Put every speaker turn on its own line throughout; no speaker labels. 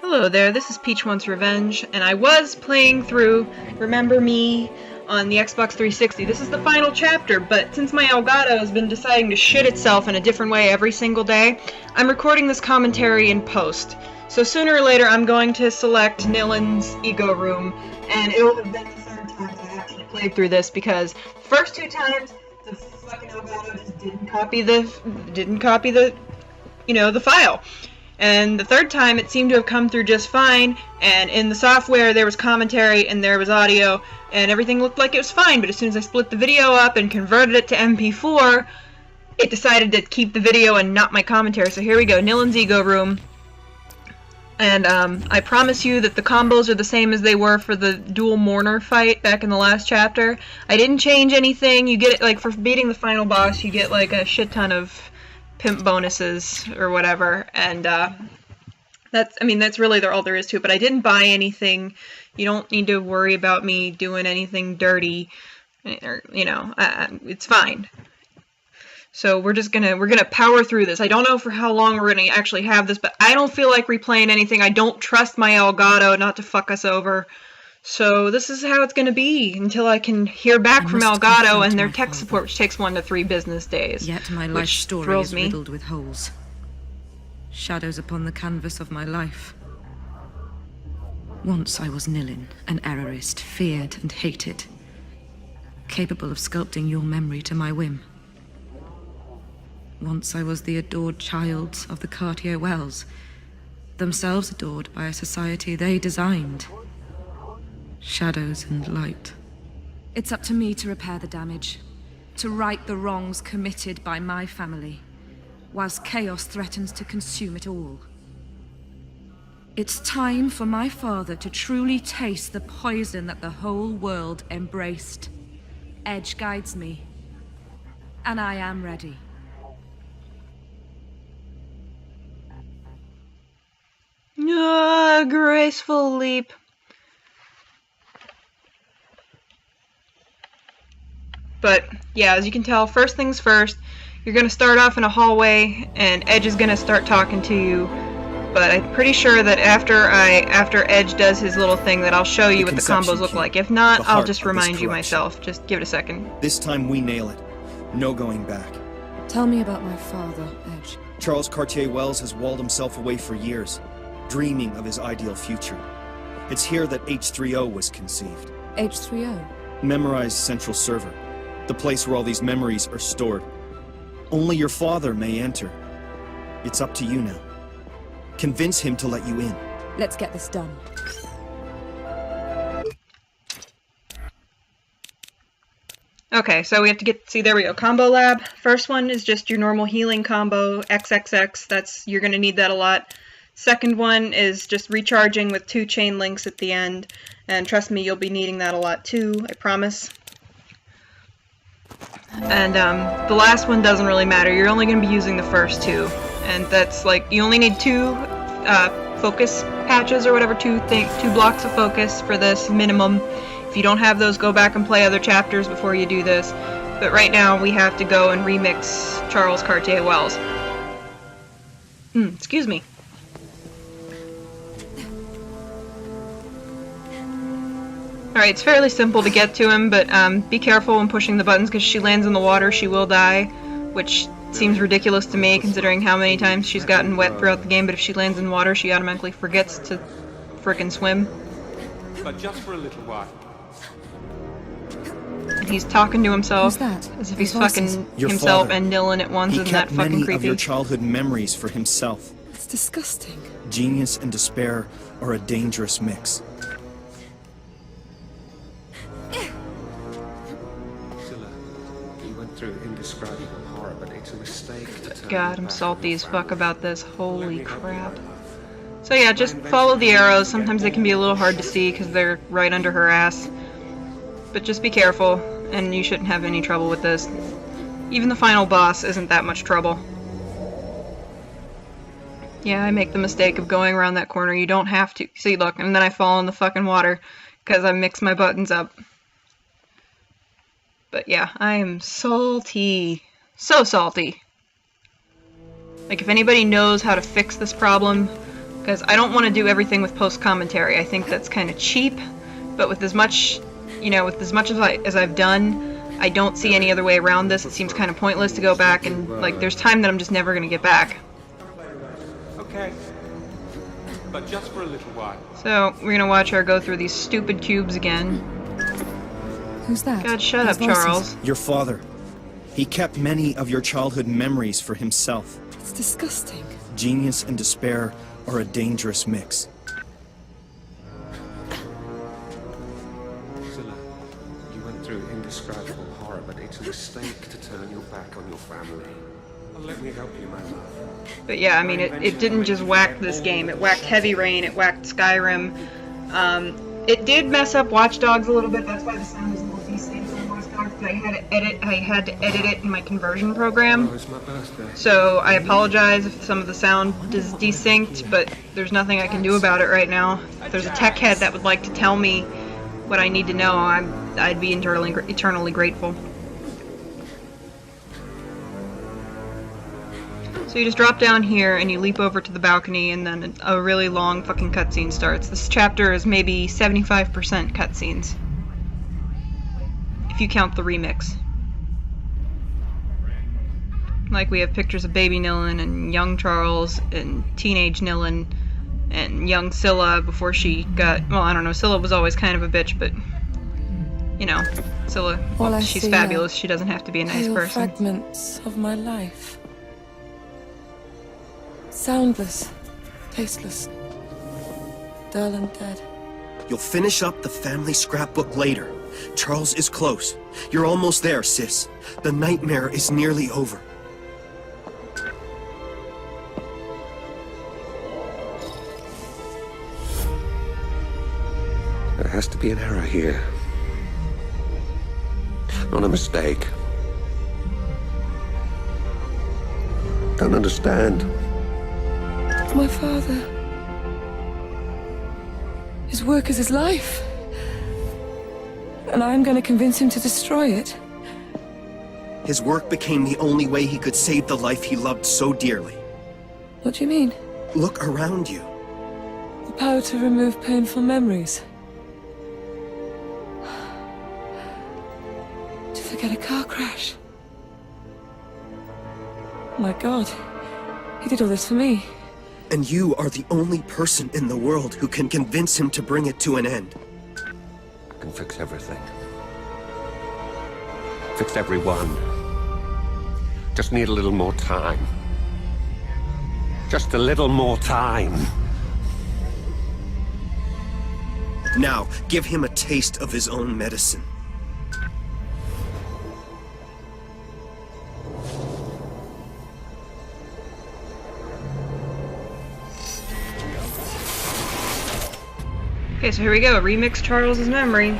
Hello there, this is Peach Wants Revenge, and I was playing through Remember Me on the Xbox 360. This is the final chapter, but since my Elgato has been deciding to shit itself in a different way every single day, I'm recording this commentary in post. So sooner or later I'm going to select Nillin's Ego Room, and it'll have been the third time I actually played through this, because first two times the fucking Elgato just didn't copy the the file. And the third time it seemed to have come through just fine, and in the software there was commentary and there was audio, and everything looked like it was fine, but as soon as I split the video up and converted it to MP4, it decided to keep the video and not my commentary. So here we go, Nillin's Ego Room. And I promise you that the combos are the same as they were for the dual mourner fight back in the last chapter. I didn't change anything. You get it, like, for beating the final boss, you get like a shit ton of pimp bonuses or whatever, and that's really all there is to it. But I didn't buy anything. You don't need to worry about me doing anything dirty, or it's fine. So we're gonna power through this. I don't know for how long we're gonna actually have this, but I don't feel like replaying anything. I don't trust my Elgato not to fuck us over. So this is how it's going to be until I can hear back from Elgato and their tech support, which takes 1 to 3 business days.
Yet my life story is riddled with holes. Shadows upon the canvas of my life. Once I was Nilin, an errorist, feared and hated. Capable of sculpting your memory to my whim. Once I was the adored child of the Cartier Wells, themselves adored by a society they designed. Shadows and light.
It's up to me to repair the damage, to right the wrongs committed by my family, whilst chaos threatens to consume it all. It's time for my father to truly taste the poison that the whole world embraced. Edge guides me, and I am ready.
Graceful leap. But yeah, as you can tell, first things first, you're going to start off in a hallway and Edge is going to start talking to you. But I'm pretty sure that after Edge does his little thing that I'll show you what the combos look like. If not, I'll just remind you myself. Just give it a second.
This time we nail it. No going back.
Tell me about my father, Edge.
Charles Cartier Wells has walled himself away for years, dreaming of his ideal future. It's here that H3O was conceived.
H3O?
Memorized Central Server. The place where all these memories are stored. Only your father may enter. It's up to you now. Convince him to let you in.
Let's get this done.
Okay, so we have to see, there we go, Combo Lab. First one is just your normal healing combo, XXX, you're gonna need that a lot. Second one is just recharging with 2 chain links at the end, and trust me, you'll be needing that a lot too, I promise. And the last one doesn't really matter. You're only going to be using the first 2, and that's like, you only need 2 focus patches or whatever, 2 blocks of focus for this minimum. If you don't have those, go back and play other chapters before you do this. But right now we have to go and remix Charles Cartier Wells. Excuse me. Alright, it's fairly simple to get to him, but be careful when pushing the buttons, because she lands in the water, she will die, which seems ridiculous to me considering how many times she's gotten wet throughout the game, but if she lands in water, she automatically forgets to frickin' swim.
But just for a little while.
And he's talking to himself.
Who's that?
As if he's
Voices.
fucking
Your
himself
father.
and Nilin at once,
He
isn't that
kept
fucking
many
creepy?
of your childhood memories for himself.
It's disgusting.
Genius and despair are a dangerous mix.
Through indescribable horror, but it's a mistake to turn
God, I'm
back
salty
and
as
frown.
fuck about this. Holy
Let me help you
crap.
out.
So yeah, just follow the arrows. Sometimes they can be a little hard to see because they're right under her ass. But just be careful, and you shouldn't have any trouble with this. Even the final boss isn't that much trouble. Yeah, I make the mistake of going around that corner. You don't have to. See, look, and then I fall in the fucking water because I mixed my buttons up. But yeah, I am salty. So salty. Like, if anybody knows how to fix this problem, because I don't want to do everything with post-commentary. I think that's kind of cheap, but with as much, with as much as I've done, I don't see any other way around this. It seems kind of pointless to go back, and, like, there's time that I'm just never going to get back.
Okay. But just for a little while.
So, we're going to watch her go through these stupid cubes again.
Who's that?
God, shut up,
Those voices.
Charles.
Your father. He kept many of your childhood memories for himself.
It's disgusting.
Genius and despair are a dangerous mix.
Scylla, you went through indescribable horror, but it's a mistake to turn your back on your family. Well, let me help you, my love.
But yeah, I mean, it didn't just whack this game. It whacked Heavy Rain, it whacked Skyrim. It did mess up Watch Dogs a little bit. That's why the sound was a little desync on Watch Dogs. But I had to edit it in my conversion program.
Oh, it's my birthday.
So I apologize if some of the sound is desynced, but there's nothing I can do about it right now. If there's a tech head that would like to tell me what I need to know, I'd be eternally grateful. So you just drop down here and you leap over to the balcony, and then a really long fucking cutscene starts. This chapter is maybe 75% cutscenes, if you count the remix. Like, we have pictures of baby Nilin and young Charles and teenage Nilin and young Scylla before she got, well, I don't know, Scylla was always kind of a bitch, but, Scylla, well, she's fabulous. She doesn't have to be a nice person.
Fragments of my life. Soundless, tasteless, dull and dead.
You'll finish up the family scrapbook later. Charles is close. You're almost there, sis. The nightmare is nearly over.
There has to be an error here. Not a mistake. Don't understand.
My father. His work is his life. And I'm going to convince him to destroy it.
His work became the only way he could save the life he loved so dearly.
What do you mean?
Look around you.
The power to remove painful memories. To forget a car crash. My God. He did all this for me.
And you are the only person in the world who can convince him to bring it to an end.
I can fix everything. Fix everyone. Just need a little more time. Just a little more time.
Now, give him a taste of his own medicine.
Okay, so here we go. Remix Charles's memory.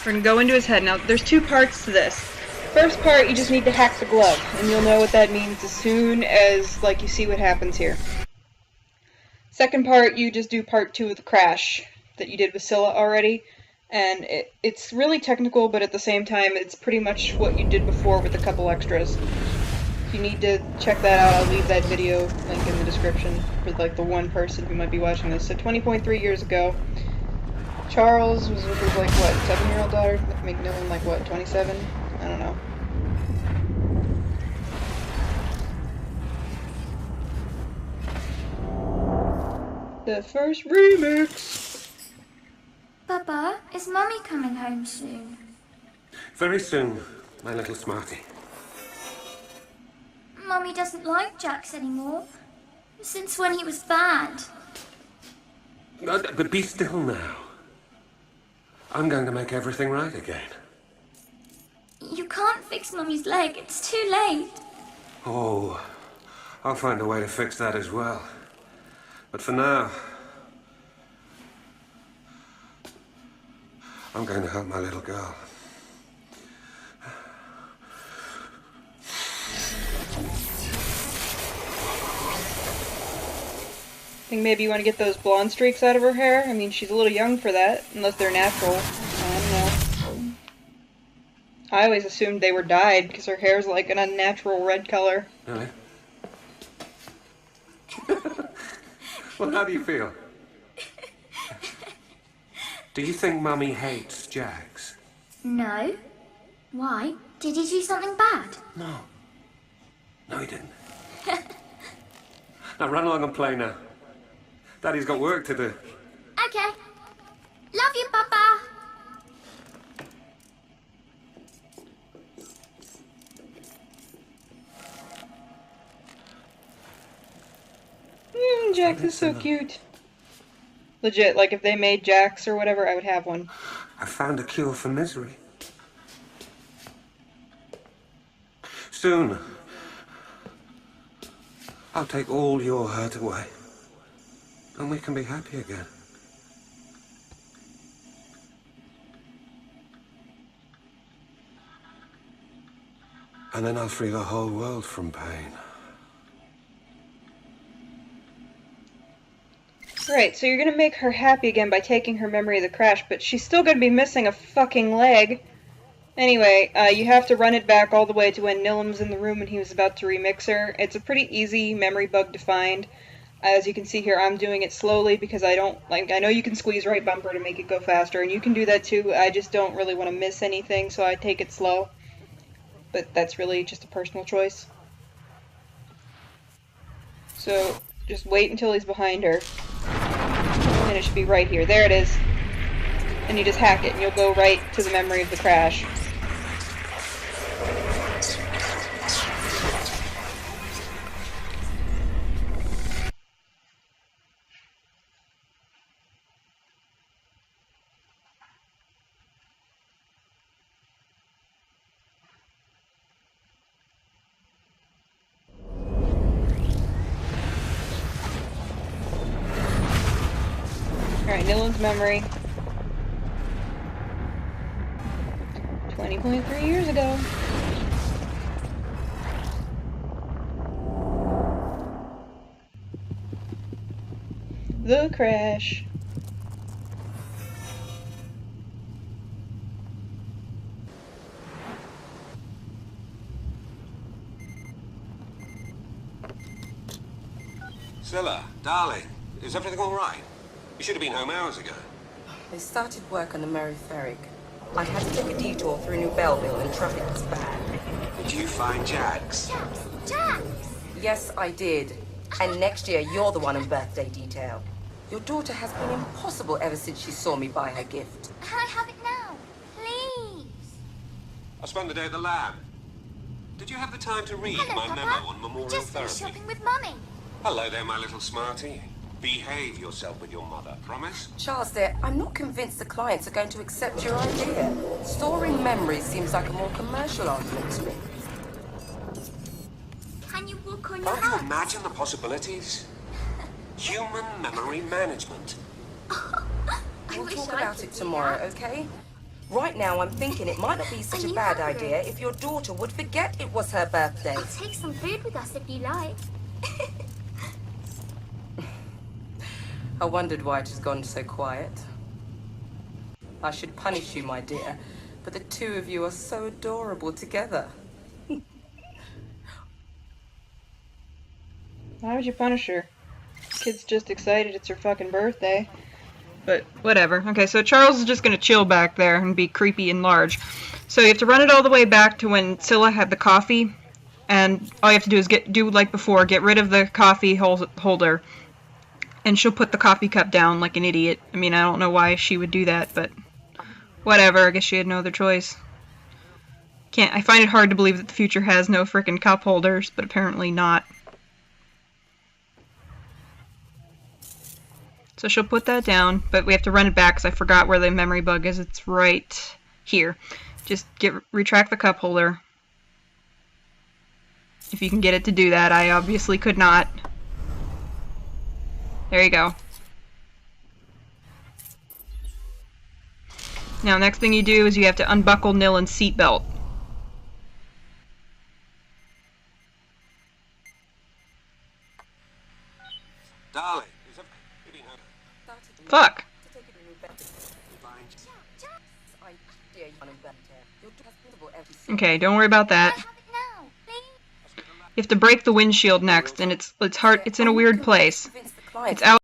We're gonna go into his head. Now, there's two parts to this. First part, you just need to hack the glove, and you'll know what that means as soon as, like, you see what happens here. Second part, you just do part 2 of the crash that you did with Scylla already, and it's really technical, but at the same time, it's pretty much what you did before with a couple extras. If you need to check that out, I'll leave that video link in the description for, like, the one person who might be watching this. So 20.3 years ago, Charles was with his, like, what, 7-year-old daughter? Make Nilin, like, what, 27? I don't know. The first remix!
Papa, is Mummy coming home soon?
Very soon, my little smarty.
Mummy doesn't like Jax anymore. Since when he was bad.
But be still now. I'm going to make everything right again.
You can't fix Mummy's leg. It's too late.
Oh, I'll find a way to fix that as well. But for now, I'm going to help my little girl.
Think maybe you want to get those blonde streaks out of her hair? I mean, she's a little young for that, unless they're natural. I don't know. I always assumed they were dyed, because her hair's like an unnatural red color.
Really? Well, how do you feel? Do you think Mummy hates Jax?
No. Why? Did he do something bad?
No. No, he didn't. Now run along and play now. Daddy's got work to do.
Okay. Love you, Papa.
Jax is so cute. Legit, like if they made Jax or whatever, I would have one.
I found a cure for misery. Soon, I'll take all your hurt away, and we can be happy again. And then I'll free the whole world from pain.
Right, so you're gonna make her happy again by taking her memory of the crash, but she's still gonna be missing a fucking leg. Anyway, you have to run it back all the way to when Nilum's in the room and he was about to remix her. It's a pretty easy memory bug to find. As you can see here, I'm doing it slowly because I know you can squeeze right bumper to make it go faster, and you can do that too. I just don't really want to miss anything, so I take it slow. But that's really just a personal choice. So, just wait until he's behind her. And it should be right here. There it is. And you just hack it, and you'll go right to the memory of the crash. Alright, Nilum's memory. 20.3 years ago. The crash.
Scylla, darling, is everything all right? You should have been home hours ago.
They started work on the Mary Ferrick. I had to take a detour through New Belleville and traffic was bad.
Did you find Jax?
Jax!
Yes, I did. And next year, you're the one on birthday detail. Your daughter has been impossible ever since she saw me buy her gift.
Can I have it now? Please.
I spent the day at the lab. Did you have the time to read
Hello,
my
Papa.
memo on memorial
Just finished
therapy?
shopping with Mummy.
Hello there, my little smarty. Behave yourself with your mother, promise?
Charles, dear, I'm not convinced the clients are going to accept your idea. Storing memories seems like a more commercial argument to me.
Can you walk on your
Can't you
hands?
imagine the possibilities? Human memory management.
We'll talk about it tomorrow, okay? Right now, I'm thinking it might not be such a bad idea if your daughter would forget it was her birthday.
I'll take some food with us if you like.
I wondered why it has gone so quiet. I should punish you, my dear, but the two of you are so adorable together.
Why would you punish her? Kid's just excited it's her fucking birthday. But whatever. Okay, so Charles is just gonna chill back there and be creepy and large. So you have to run it all the way back to when Scylla had the coffee, and all you have to do is do like before, get rid of the coffee holder. And she'll put the coffee cup down like an idiot. I mean, I don't know why she would do that, but whatever. I guess she had no other choice. I find it hard to believe that the future has no frickin' cup holders, but apparently not. So she'll put that down, but we have to run it back because I forgot where the memory bug is. It's right here. Just retract the cup holder. If you can get it to do that. I obviously could not. There you go. Now, next thing you do is you have to unbuckle Nilum's seatbelt.
Darling,
Fuck. Okay, don't worry about that.
Can I have it now, please?
You have to break the windshield next, and it's hard. It's in a weird place. It's out.